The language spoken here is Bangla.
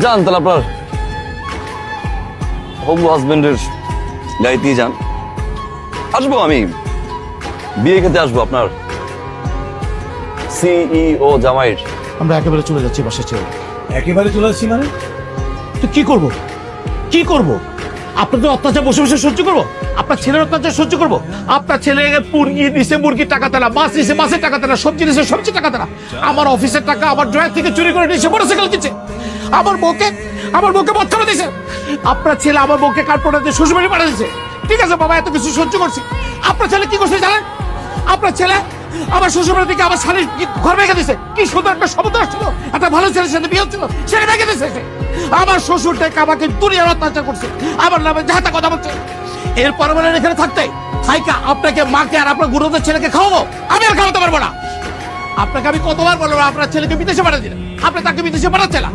যান তাহলে আপনার হবু হাজবেন্ডের গাড়িতেই যান। আসবো আমি, বিয়ে খেতে আসবো আপনার সিইও জামাইয়ের। আমরা একেবারে চলে যাচ্ছি বাসা ছেড়ে। একেবারে চলে আসছি মানে? তো কি করব? কি করব? আপনাদের অত্যাচার বসে বসে সহ্য করবো? আপনার ছেলের অত্যাচার সহ্য করবো? আপনার ছেলে মুরগি নিছে, মুরগির টাকা তারা, মাছ নিছে, মাছের টাকা তারা, সবজি নিছে, সবজির টাকা তারা, আমার অফিসের টাকা আমার ড্রয়ার থেকে চুরি করে নিয়েছে, মোটরসাইকেল কিনছে, আমার বউকে মদ খাওয়া দিয়েছে। আপনার ছেলে আমার বউকে কার্পোরেট দিয়ে শ্বশুরবাড়ি পাঠিয়ে দিয়েছে। ঠিক আছে বাবা, এত কিছু সহ্য করছি। আপনার ছেলে কি করছে জানেন? আপনার ছেলে আমার শ্বশুরবাড়ি থেকে আমার স্বামীর ঘর ভেঙে দিয়েছে। কি সুন্দর একটা শব্দ আসছিল, একটা ভালো ছেলের সাথে বিয়ে হচ্ছিল, সেটা ভেঙে দিয়েছে। আমার শ্বশুর থেকে আমাকে দুনিয়ার অত্যাচার করছে, আমার নামে যাহাতা কথা বলছে। এরপর বলেন এখানে থাকতে থাইকা আপনাকে, মাকে আর আপনার গুরুদের ছেলেকে খাওয়াবো? আমি আর খাওয়াতে পারবো না। আপনাকে আমি কতবার বলবো আপনার ছেলেকে বিদেশে পাঠিয়ে দিলেন, আপনি তাকে বিদেশে পাঠাচ্ছে না।